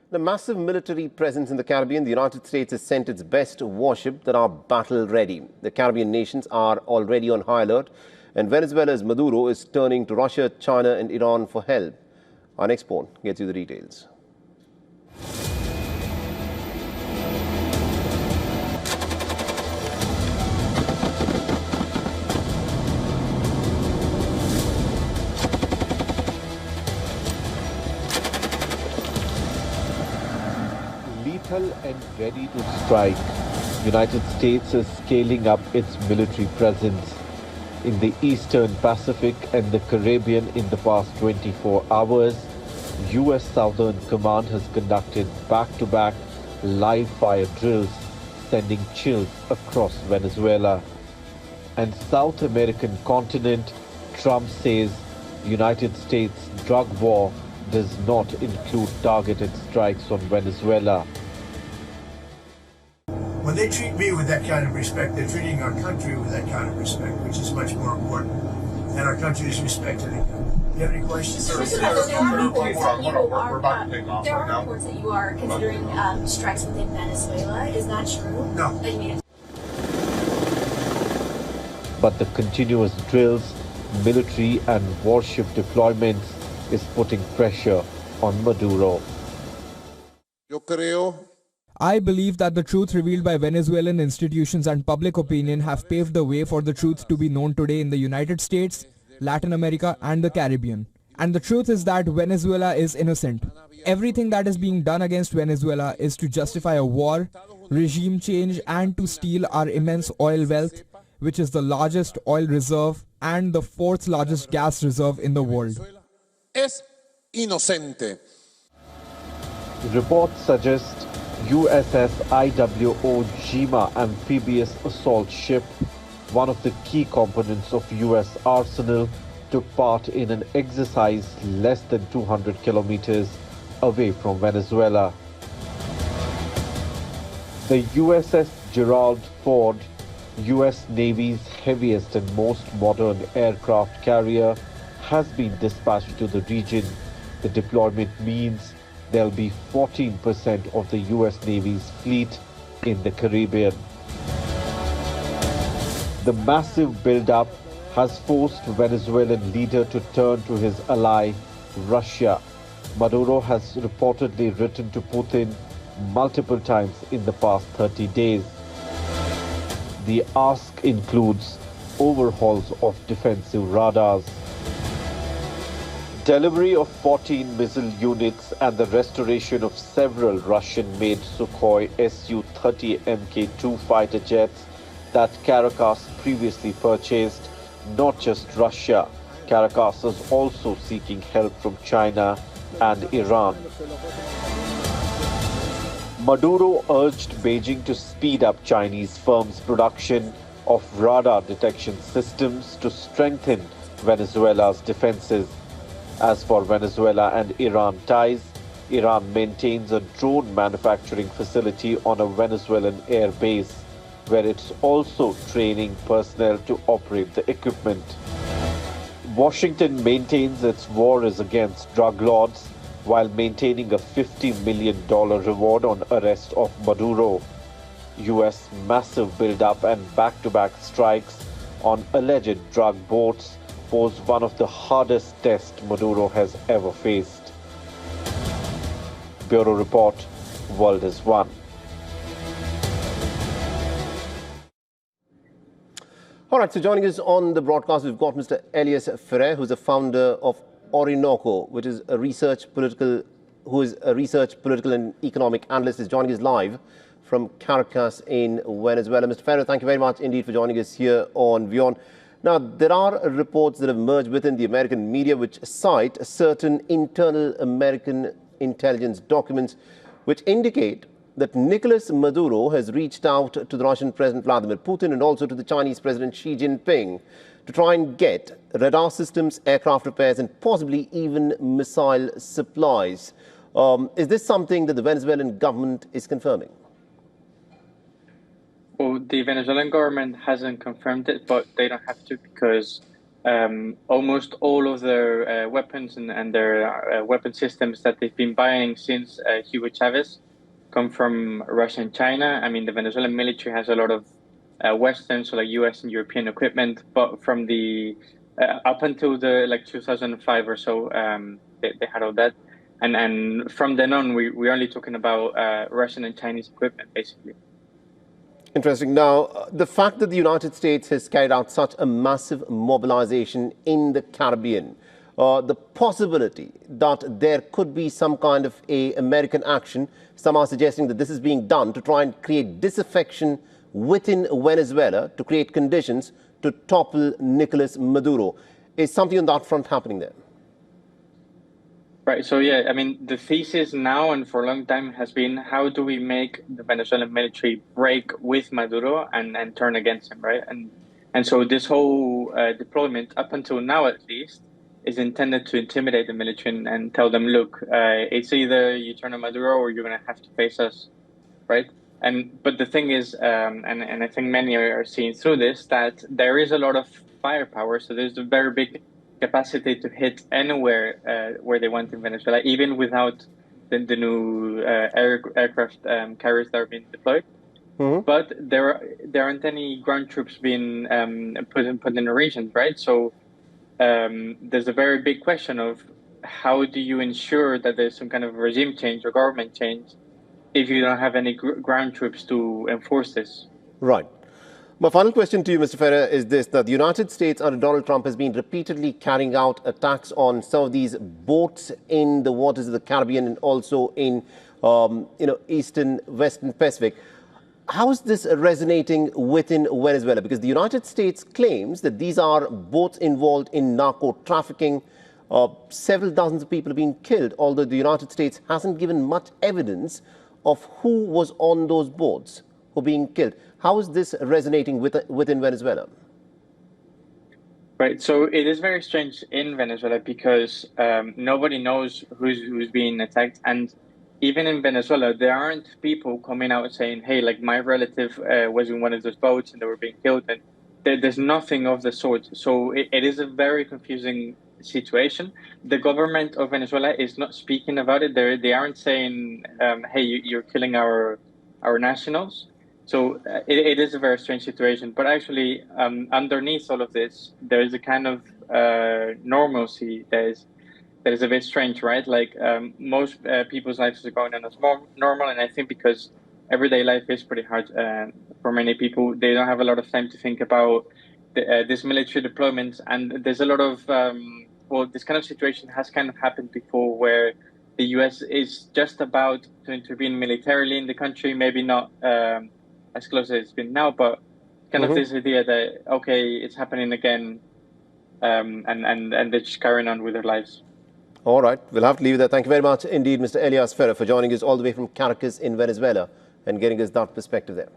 The massive military presence in the Caribbean, the United States has sent its best warship that are battle-ready. The Caribbean nations are already on high alert, and Venezuela's Maduro is turning to Russia, China and Iran for help. Our next report gets you the details. Lethal and ready to strike, United States is scaling up its military presence in the Eastern Pacific and the Caribbean in the past 24 hours. US Southern Command has conducted back-to-back live fire drills, sending chills across Venezuela. And South American continent, Trump says United States drug war does not include targeted strikes on Venezuela. When they treat me with that kind of respect, they're treating our country with that kind of respect, which is much more important. And our country is respected. Do you have any questions? There are reports that you are considering strikes within Venezuela. Is that true? No. But the continuous drills, military and warship deployments is putting pressure on Maduro. I believe that the truth revealed by Venezuelan institutions and public opinion have paved the way for the truth to be known today in the United States, Latin America and the Caribbean. And the truth is that Venezuela is innocent. Everything that is being done against Venezuela is to justify a war, regime change and to steal our immense oil wealth, which is the largest oil reserve and the fourth largest gas reserve in the world. Es inocente. Reports suggest USS Iwo Jima amphibious assault ship, one of the key components of US arsenal, took part in an exercise less than 200 kilometers away from Venezuela. The USS Gerald Ford, US Navy's heaviest and most modern aircraft carrier, has been dispatched to the region. The deployment means there'll be 14% of the US Navy's fleet in the Caribbean. The massive build-up has forced Venezuelan leader to turn to his ally, Russia. Maduro has reportedly written to Putin multiple times in the past 30 days. The ask includes overhauls of defensive radars, delivery of 14 missile units and the restoration of several Russian-made Sukhoi Su-30 Mk-2 fighter jets that Caracas previously purchased. Not just Russia, Caracas is also seeking help from China and Iran. Maduro urged Beijing to speed up Chinese firms' production of radar detection systems to strengthen Venezuela's defenses. As for Venezuela and Iran ties, Iran maintains a drone manufacturing facility on a Venezuelan air base, where it's also training personnel to operate the equipment. Washington maintains its war is against drug lords while maintaining a $50 million reward on arrest of Maduro. US massive build-up and back-to-back strikes on alleged drug boats pose one of the hardest tests Maduro has ever faced. Bureau Report, World is One. All right, so joining us on the broadcast, we've got Mr. Elias Ferrer, who's the founder of Orinoco, which is a research political and economic analyst, is joining us live from Caracas in Venezuela. Mr. Ferrer, thank you very much indeed for joining us here on WION. Now, there are reports that have emerged within the American media which cite certain internal American intelligence documents which indicate that Nicolás Maduro has reached out to the Russian President Vladimir Putin and also to the Chinese President Xi Jinping to try and get radar systems, aircraft repairs and possibly even missile supplies. Is this something that the Venezuelan government is confirming? Well, the Venezuelan government hasn't confirmed it, but they don't have to because almost all of their weapons and their weapon systems that they've been buying since Hugo Chavez come from Russia and China. I mean, the Venezuelan military has a lot of Western, so like US and European equipment, but from the up until the 2005 or so, they had all that, and from then on, we're only talking about Russian and Chinese equipment, basically. Interesting. Now, the fact that the United States has carried out such a massive mobilization in the Caribbean, the possibility that there could be some kind of American action, some are suggesting that this is being done to try and create disaffection within Venezuela to create conditions to topple Nicolás Maduro. Is something on that front happening there? Right. So, yeah, I mean, the thesis now and for a long time has been, how do we make the Venezuelan military break with Maduro and turn against him, right? And so this whole deployment, up until now at least, is intended to intimidate the military and tell them, look, it's either you turn on Maduro or you're going to have to face us, right? But the thing is, and I think many are seeing through this, that there is a lot of firepower. So there's a very big capacity to hit anywhere where they want in Venezuela, even without the new aircraft carriers that are being deployed. Mm-hmm. But there aren't any ground troops being put in the regions, right? So there's a very big question of how do you ensure that there's some kind of regime change or government change if you don't have any ground troops to enforce this? Right. My final question to you, Mr. Ferrer, is this, that the United States under Donald Trump has been repeatedly carrying out attacks on some of these boats in the waters of the Caribbean and also in, Eastern, Western Pacific. How is this resonating within Venezuela? Because the United States claims that these are boats involved in narco trafficking. Several dozens of people have been killed, although the United States hasn't given much evidence of who was on those boats who are being killed. How is this resonating within Venezuela? Right. So it is very strange in Venezuela because nobody knows who's being attacked. And even in Venezuela, there aren't people coming out saying, hey, like my relative was in one of those boats and they were being killed. And there's nothing of the sort. So it is a very confusing situation. The government of Venezuela is not speaking about it. They aren't saying, hey, you're killing our nationals. So it is a very strange situation. But actually, underneath all of this, there is a kind of normalcy that is a bit strange, right? Like most people's lives are going on as normal. And I think because everyday life is pretty hard for many people, they don't have a lot of time to think about this military deployment. And there's a lot of, this kind of situation has kind of happened before where the US is just about to intervene militarily in the country, maybe not as close as it's been now, but kind of this idea that, okay, it's happening again, and they're just carrying on with their lives. All right, we'll have to leave it there. Thank you very much indeed, Mr. Elias Ferrer, for joining us all the way from Caracas in Venezuela and getting us that perspective there.